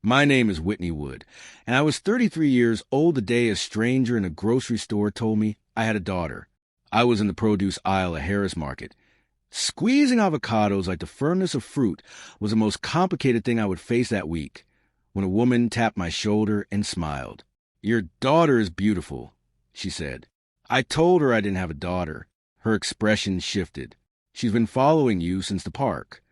My name is Whitney Wood, and I was 33 years old the day a stranger in a grocery store told me I had a daughter. I was in the produce aisle at Harris Market. Squeezing avocados like the firmness of fruit was the most complicated thing I would face that week, when a woman tapped my shoulder and smiled. "Your daughter is beautiful," she said. I told her I didn't have a daughter. Her expression shifted. "She's been following you since the park."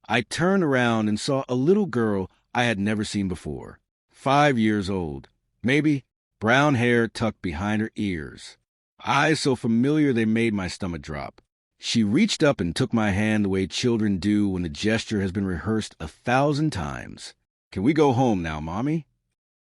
I turned around and saw a little girl I had never seen before. 5 years old, maybe, brown hair tucked behind her ears. Eyes so familiar they made my stomach drop. She reached up and took my hand the way children do when the gesture has been rehearsed 1,000 times. "Can we go home now, Mommy?"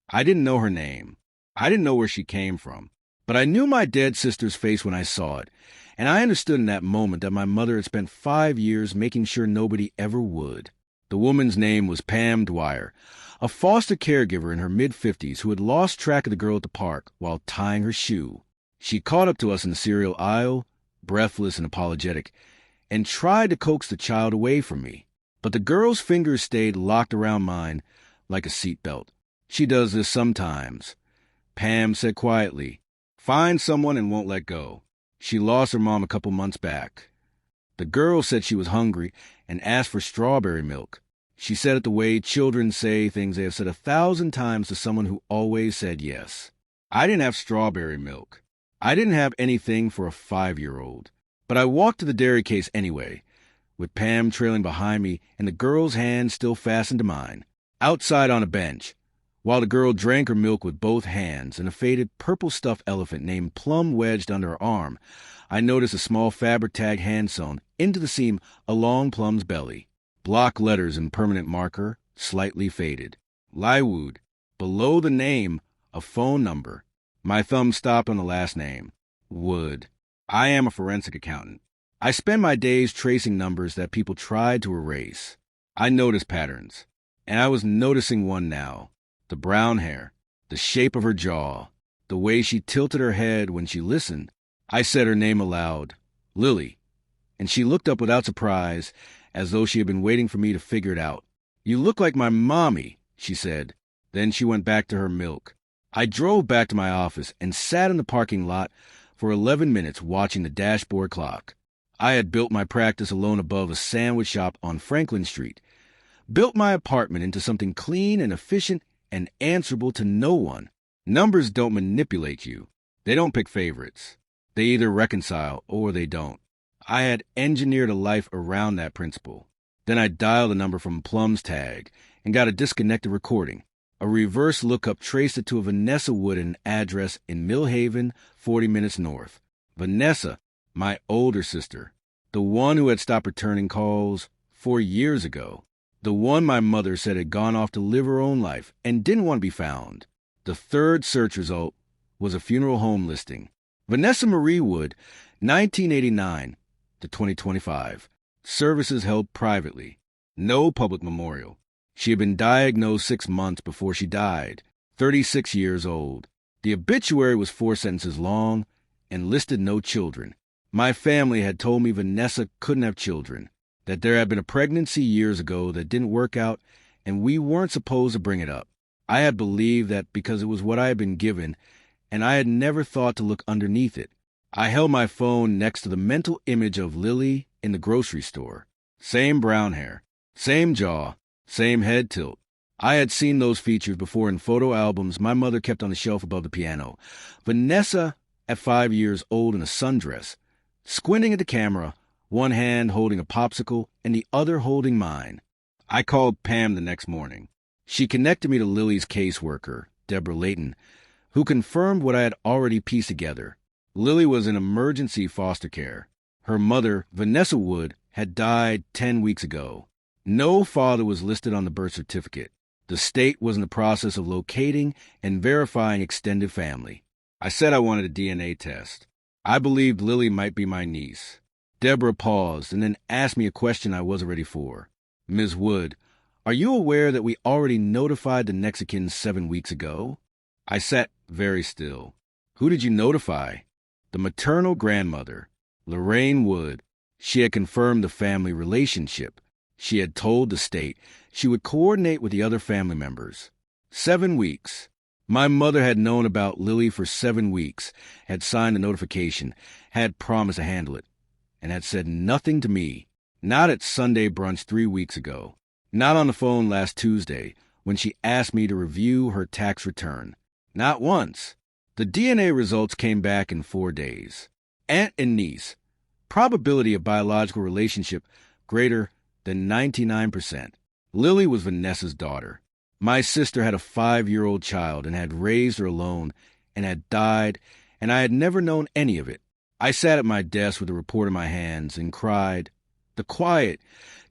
I didn't know her name. I didn't know where she came from. But I knew my dead sister's face when I saw it, and I understood in that moment that my mother had spent 5 years making sure nobody ever would. The woman's name was Pam Dwyer, a foster caregiver in her mid-50s who had lost track of the girl at the park while tying her shoe. She caught up to us in the cereal aisle, breathless and apologetic, and tried to coax the child away from me. But the girl's fingers stayed locked around mine like a seatbelt. "She does this sometimes," Pam said quietly. "Finds someone and won't let go. She lost her mom a couple months back." The girl said she was hungry and asked for strawberry milk. She said it the way children say things they have said 1,000 times to someone who always said yes. I didn't have strawberry milk. I didn't have anything for a 5-year-old. But I walked to the dairy case anyway, with Pam trailing behind me and the girl's hand still fastened to mine. Outside on a bench, while the girl drank her milk with both hands and a faded purple stuffed elephant named Plum wedged under her arm, I noticed a small fabric tag hand sewn into the seam along Plum's belly. Block letters in permanent marker, slightly faded. Lywood. Below the name, a phone number. My thumb stopped on the last name. Wood. I am a forensic accountant. I spend my days tracing numbers that people tried to erase. I notice patterns, and I was noticing one now. The brown hair, the shape of her jaw, the way she tilted her head when she listened. I said her name aloud, Lily, and she looked up without surprise, as though she had been waiting for me to figure it out. "You look like my mommy," she said. Then she went back to her milk. I drove back to my office and sat in the parking lot for 11 minutes watching the dashboard clock. I had built my practice alone above a sandwich shop on Franklin Street, built my apartment into something clean and efficient and answerable to no one. Numbers don't manipulate you. They don't pick favorites. They either reconcile or they don't. I had engineered a life around that principle. Then I dialed a number from Plum's tag and got a disconnected recording. A reverse lookup traced it to a Vanessa Wood and an address in Millhaven, 40 minutes north. Vanessa, my older sister, the one who had stopped returning calls 4 years ago. The one my mother said had gone off to live her own life and didn't want to be found. The third search result was a funeral home listing. Vanessa Marie Wood, 1989 to 2025. Services held privately. No public memorial. She had been diagnosed 6 months before she died, 36 years old. The obituary was 4 sentences long and listed no children. My family had told me Vanessa couldn't have children, that there had been a pregnancy years ago that didn't work out, and we weren't supposed to bring it up. I had believed that because it was what I had been given, and I had never thought to look underneath it. I held my phone next to the mental image of Lily in the grocery store. Same brown hair, same jaw, same head tilt. I had seen those features before in photo albums my mother kept on the shelf above the piano. Vanessa, at 5 years old in a sundress, squinting at the camera, one hand holding a popsicle and the other holding mine. I called Pam the next morning. She connected me to Lily's caseworker, Deborah Layton, who confirmed what I had already pieced together. Lily was in emergency foster care. Her mother, Vanessa Wood, had died 10 weeks ago. No father was listed on the birth certificate. The state was in the process of locating and verifying extended family. I said I wanted a DNA test. I believed Lily might be my niece. Deborah paused and then asked me a question I wasn't ready for. "Ms. Wood, are you aware that we already notified the next of kin 7 weeks ago?" I sat very still. "Who did you notify?" "The maternal grandmother, Lorraine Wood." She had confirmed the family relationship. She had told the state she would coordinate with the other family members. 7 weeks. My mother had known about Lily for 7 weeks, had signed the notification, had promised to handle it, and had said nothing to me. Not at Sunday brunch 3 weeks ago. Not on the phone last Tuesday when she asked me to review her tax return. Not once. The DNA results came back in 4 days. Aunt and niece. Probability of biological relationship greater than 99%. Lily was Vanessa's daughter. My sister had a 5-year-old child and had raised her alone and had died, and I had never known any of it. I sat at my desk with the report in my hands and cried. The quiet,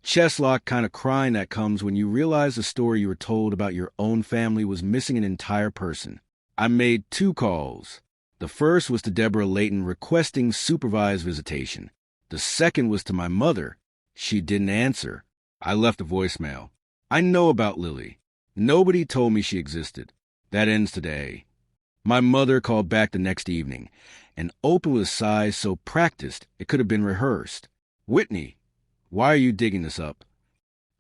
chest-lock kind of crying that comes when you realize the story you were told about your own family was missing an entire person. I made 2 calls. The first was to Deborah Layton requesting supervised visitation. The second was to my mother. She didn't answer. I left a voicemail. I know about Lily. Nobody told me she existed. That ends today. My mother called back the next evening and opened with sighs so practiced it could have been rehearsed. Whitney, why are you digging this up?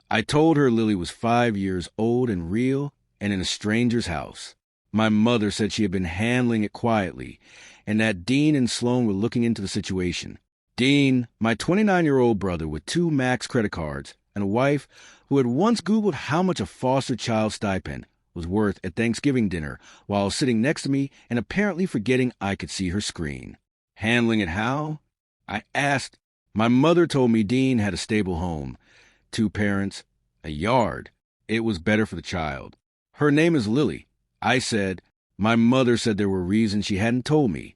I told her Lily was 5 years old and real and in a stranger's house. My mother said she had been handling it quietly and that Dean and Sloan were looking into the situation. Dean, my 29-year-old brother with 2 Max credit cards and a wife who had once Googled how much a foster child stipend was worth at Thanksgiving dinner while sitting next to me and apparently forgetting I could see her screen. Handling it how? I asked. My mother told me Dean had a stable home, 2 parents, a yard. It was better for the child. Her name is Lily. I said. My mother said there were reasons she hadn't told me,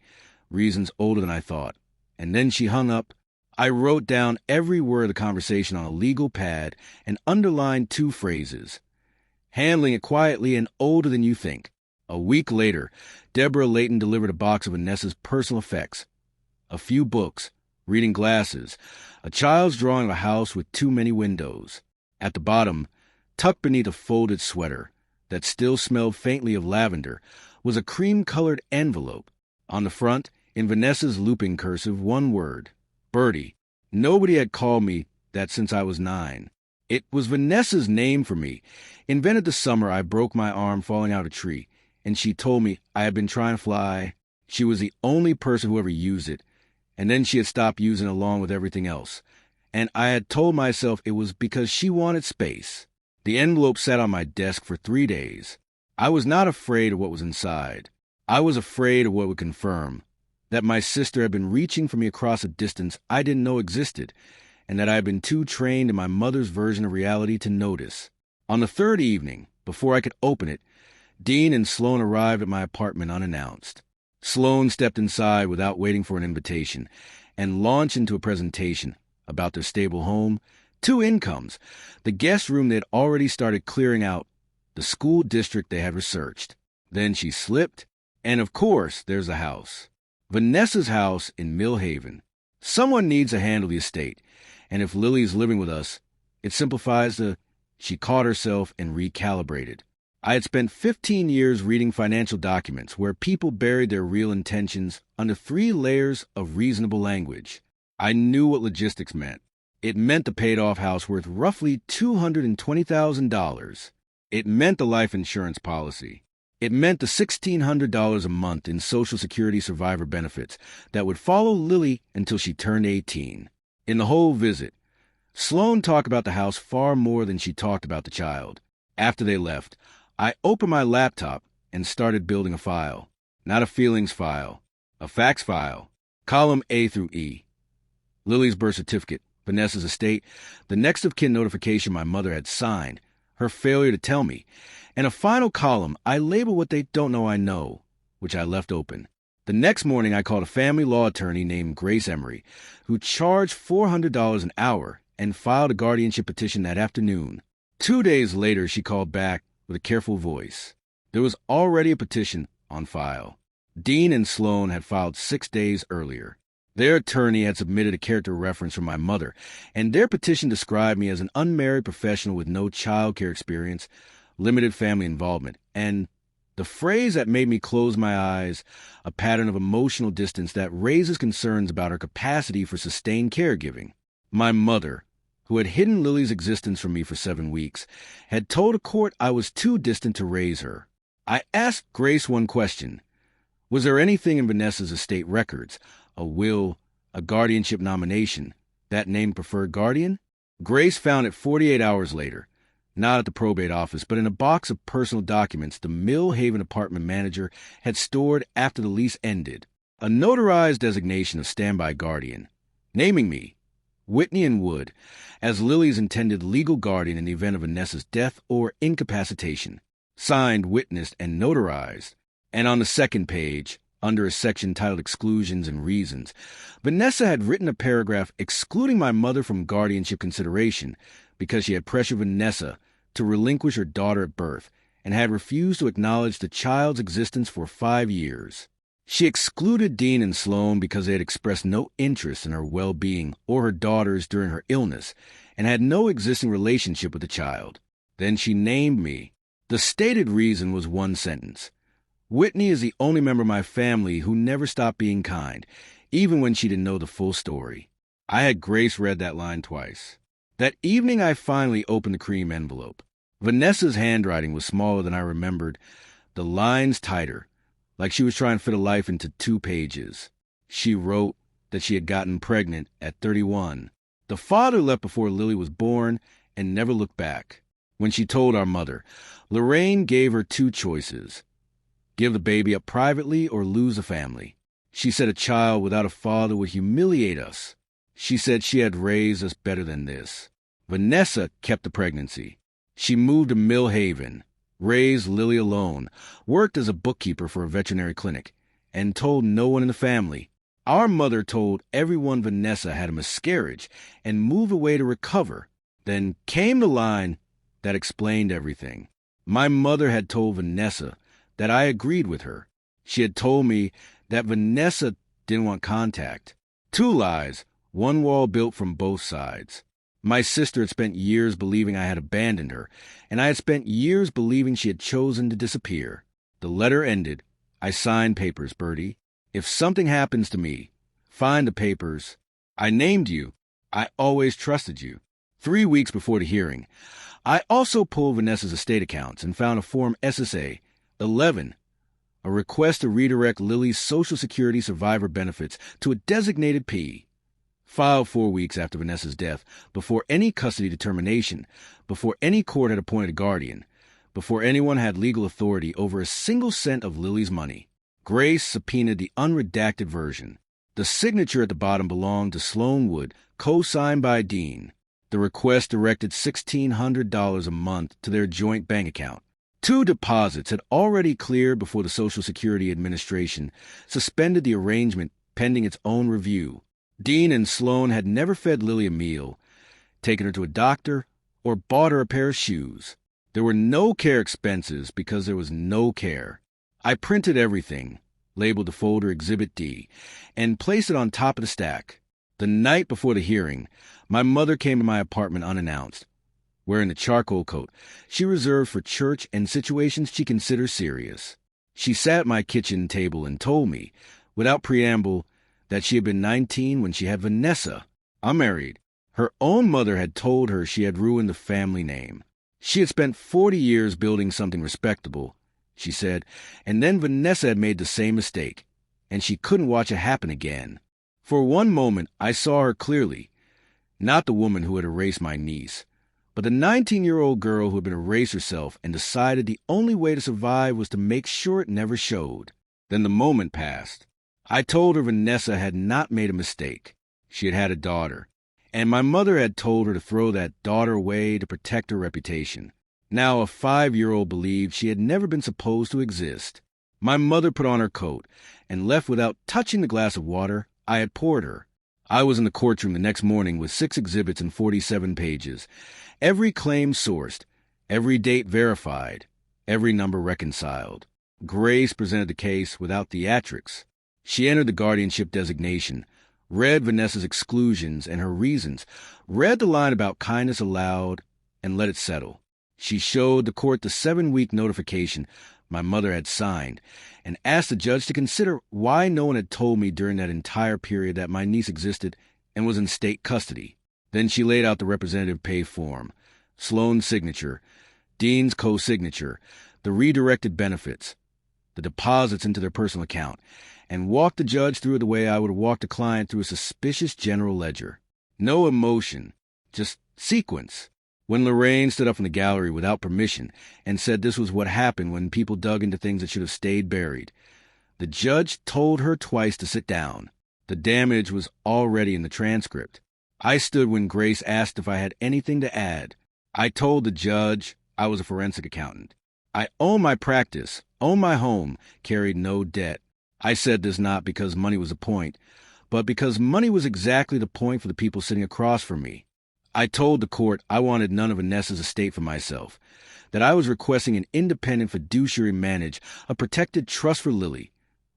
reasons older than I thought. And then she hung up. I wrote down every word of the conversation on a legal pad and underlined 2 phrases. Handling it quietly and older than you think. A week later, Deborah Layton delivered a box of Vanessa's personal effects. A few books, reading glasses, a child's drawing of a house with too many windows. At the bottom, tucked beneath a folded sweater that still smelled faintly of lavender, was a cream-colored envelope. On the front, in Vanessa's looping cursive, 1 word, Birdie. Nobody had called me that since I was 9. It was Vanessa's name for me. Invented the summer I broke my arm falling out of a tree, and she told me I had been trying to fly. She was the only person who ever used it, and then she had stopped using it along with everything else. And I had told myself it was because she wanted space. The envelope sat on my desk for 3 days. I was not afraid of what was inside. I was afraid of what would confirm that my sister had been reaching for me across a distance I didn't know existed, and that I had been too trained in my mother's version of reality to notice. On the 3rd evening, before I could open it, Dean and Sloan arrived at my apartment unannounced. Sloan stepped inside without waiting for an invitation and launched into a presentation about their stable home, 2 incomes, the guest room they had already started clearing out, the school district they had researched. Then she slipped, and of course there's the house. Vanessa's house in Mill Haven. Someone needs to handle the estate, and if Lily's living with us, it simplifies the... She caught herself and recalibrated. I had spent 15 years reading financial documents where people buried their real intentions under 3 layers of reasonable language. I knew what logistics meant. It meant the paid-off house worth roughly $220,000. It meant the life insurance policy. It meant the $1,600 a month in Social Security survivor benefits that would follow Lily until she turned 18. In the whole visit, Sloan talked about the house far more than she talked about the child. After they left, I opened my laptop and started building a file. Not a feelings file, a facts file. Column A through E. Lily's birth certificate, Vanessa's estate, the next of kin notification my mother had signed, her failure to tell me, and a final column I labeled what they don't know I know, which I left open. The next morning I called a family law attorney named Grace Emery, who charged $400 an hour and filed a guardianship petition that afternoon. 2 days later she called back with a careful voice. There was already a petition on file. Dean and Sloan had filed 6 days earlier. Their attorney had submitted a character reference from my mother, and their petition described me as an unmarried professional with no child care experience, limited family involvement, and the phrase that made me close my eyes, a pattern of emotional distance that raises concerns about her capacity for sustained caregiving. My mother, who had hidden Lily's existence from me for 7 weeks, had told a court I was too distant to raise her. I asked Grace one question. Was there anything in Vanessa's estate records, a will, a guardianship nomination, that named preferred guardian? Grace found it 48 hours later, not at the probate office, but in a box of personal documents the Mill Haven apartment manager had stored after the lease ended. A notarized designation of standby guardian, naming me, Whitney and Wood, as Lily's intended legal guardian in the event of Vanessa's death or incapacitation. Signed, witnessed, and notarized. And on the second page, under a section titled Exclusions and Reasons, Vanessa had written a paragraph excluding my mother from guardianship consideration because she had pressured Vanessa to relinquish her daughter at birth and had refused to acknowledge the child's existence for 5 years. She excluded Dean and Sloan because they had expressed no interest in her well-being or her daughter's during her illness and had no existing relationship with the child. Then she named me. The stated reason was one sentence. Whitney is the only member of my family who never stopped being kind, even when she didn't know the full story. I had Grace read that line twice. That evening I finally opened the cream envelope. Vanessa's handwriting was smaller than I remembered, the lines tighter, like she was trying to fit a life into 2 pages. She wrote that she had gotten pregnant at 31. The father left before Lily was born and never looked back. When she told our mother, Lorraine gave her 2 choices. Give the baby up privately or lose the family. She said a child without a father would humiliate us. She said she had raised us better than this. Vanessa kept the pregnancy. She moved to Mill Haven, raised Lily alone, worked as a bookkeeper for a veterinary clinic, and told no one in the family. Our mother told everyone Vanessa had a miscarriage and moved away to recover. Then came the line that explained everything. My mother had told Vanessa that I agreed with her. She had told me that Vanessa didn't want contact. 2 lies, 1 wall built from both sides. My sister had spent years believing I had abandoned her, and I had spent years believing she had chosen to disappear. The letter ended. I signed papers, Bertie. If something happens to me, find the papers. I named you. I always trusted you. 3 weeks before the hearing, I also pulled Vanessa's estate accounts and found a Form SSA 11, a request to redirect Lily's Social Security survivor benefits to a designated P. Filed 4 weeks after Vanessa's death, before any custody determination, before any court had appointed a guardian, before anyone had legal authority over a single cent of Lily's money. Grace subpoenaed the unredacted version. The signature at the bottom belonged to Sloan Wood, co-signed by Dean. The request directed $1,600 a month to their joint bank account. 2 deposits had already cleared before the Social Security Administration suspended the arrangement pending its own review. Dean and Sloan had never fed Lily a meal, taken her to a doctor, or bought her a pair of shoes. There were no care expenses because there was no care. I printed everything, labeled the folder Exhibit D, and placed it on top of the stack. The night before the hearing, my mother came to my apartment unannounced, wearing the charcoal coat she reserved for church and situations she considers serious. She sat at my kitchen table and told me, without preamble, that she had been 19 when she had Vanessa. I'm married. Her own mother had told her she had ruined the family name. She had spent 40 years building something respectable, she said, and then Vanessa had made the same mistake, and she couldn't watch it happen again. For one moment, I saw her clearly. Not the woman who had erased my niece, but the 19-year-old girl who had been erased herself and decided the only way to survive was to make sure it never showed. Then the moment passed. I told her Vanessa had not made a mistake. She had had a daughter, and my mother had told her to throw that daughter away to protect her reputation. Now a 5-year-old believed she had never been supposed to exist. My mother put on her coat and left without touching the glass of water I had poured her. I was in the courtroom the next morning with 6 exhibits and 47 pages, every claim sourced, every date verified, every number reconciled. Grace presented the case without theatrics. She entered the guardianship designation, read Vanessa's exclusions and her reasons, read the line about kindness aloud, and let it settle. She showed the court the 7-week notification my mother had signed, and asked the judge to consider why no one had told me during that entire period that my niece existed and was in state custody. Then she laid out the representative pay form, Sloan's signature, Dean's co-signature, the redirected benefits, the deposits into their personal account, and walked the judge through it the way I would have walked a client through a suspicious general ledger. No emotion, just sequence. When Lorraine stood up in the gallery without permission and said this was what happened when people dug into things that should have stayed buried, the judge told her twice to sit down. The damage was already in the transcript. I stood when Grace asked if I had anything to add. I told the judge I was a forensic accountant. I own my practice, own my home, carried no debt. I said this not because money was a point, but because money was exactly the point for the people sitting across from me. I told the court I wanted none of Vanessa's estate for myself, that I was requesting an independent fiduciary manage a protected trust for Lily,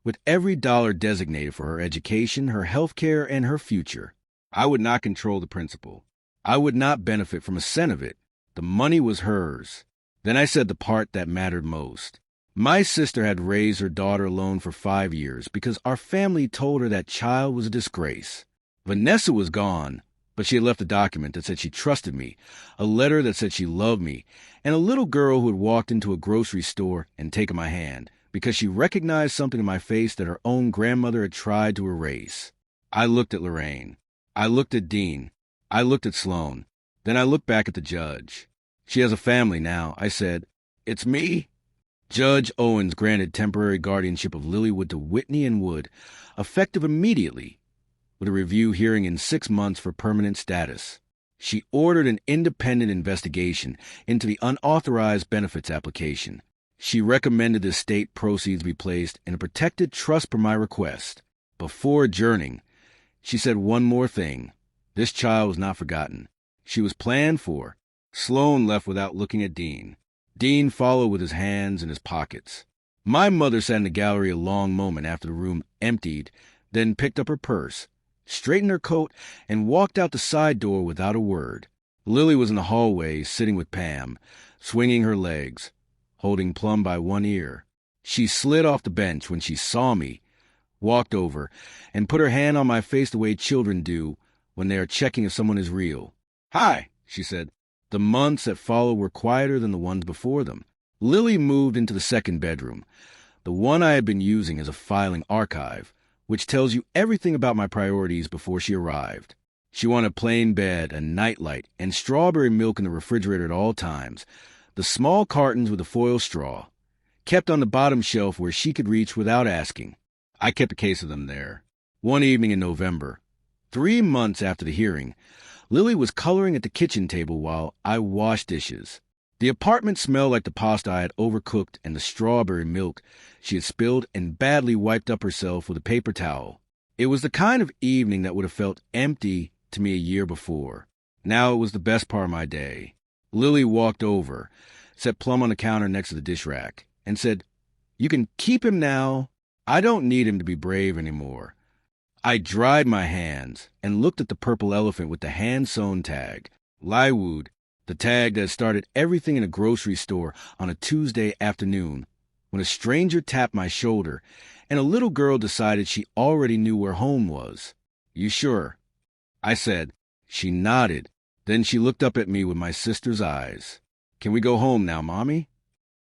with every dollar designated for her education, her health care, and her future. I would not control the principal. I would not benefit from a cent of it. The money was hers. Then I said the part that mattered most. My sister had raised her daughter alone for 5 years because our family told her that child was a disgrace. Vanessa was gone, but she had left a document that said she trusted me, a letter that said she loved me, and a little girl who had walked into a grocery store and taken my hand because she recognized something in my face that her own grandmother had tried to erase. I looked at Lorraine. I looked at Dean. I looked at Sloan. Then I looked back at the judge. She has a family now, I said. It's me. Judge Owens granted temporary guardianship of Lilywood to Whitney and Wood, effective immediately, with a review hearing in 6 months for permanent status. She ordered an independent investigation into the unauthorized benefits application. She recommended the estate proceeds be placed in a protected trust per my request. Before adjourning, she said one more thing. This child was not forgotten. She was planned for. Sloan left without looking at Dean. Dean followed with his hands in his pockets. My mother sat in the gallery a long moment after the room emptied, then picked up her purse, straightened her coat, and walked out the side door without a word. Lily was in the hallway, sitting with Pam, swinging her legs, holding Plum by one ear. She slid off the bench when she saw me, walked over, and put her hand on my face the way children do when they are checking if someone is real. "Hi," she said. The months that followed were quieter than the ones before them. Lily moved into the second bedroom, the one I had been using as a filing archive, which tells you everything about my priorities before she arrived. She wanted a plain bed, a nightlight, and strawberry milk in the refrigerator at all times, the small cartons with the foil straw, kept on the bottom shelf where she could reach without asking. I kept a case of them there. One evening in November, 3 months after the hearing, Lily was coloring at the kitchen table while I washed dishes. The apartment smelled like the pasta I had overcooked and the strawberry milk she had spilled and badly wiped up herself with a paper towel. It was the kind of evening that would have felt empty to me a year before. Now it was the best part of my day. Lily walked over, set Plum on the counter next to the dish rack, and said, "You can keep him now. I don't need him to be brave anymore." I dried my hands and looked at the purple elephant with the hand-sewn tag. Liwood, the tag that started everything in a grocery store on a Tuesday afternoon, when a stranger tapped my shoulder and a little girl decided she already knew where home was. "You sure?" I said. She nodded. Then she looked up at me with my sister's eyes. "Can we go home now, Mommy?"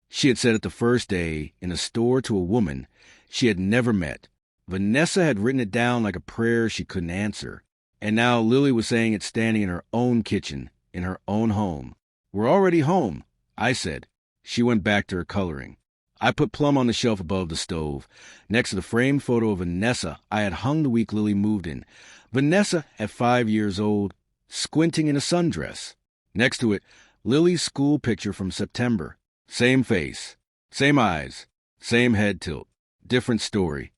She had said it the first day in a store to a woman she had never met. Vanessa had written it down like a prayer she couldn't answer. And now Lily was saying it standing in her own kitchen, in her own home. "We're already home," I said. She went back to her coloring. I put Plum on the shelf above the stove, next to the framed photo of Vanessa I had hung the week Lily moved in. Vanessa, at 5 years old, squinting in a sundress. Next to it, Lily's school picture from September. Same face, same eyes, same head tilt. Different story.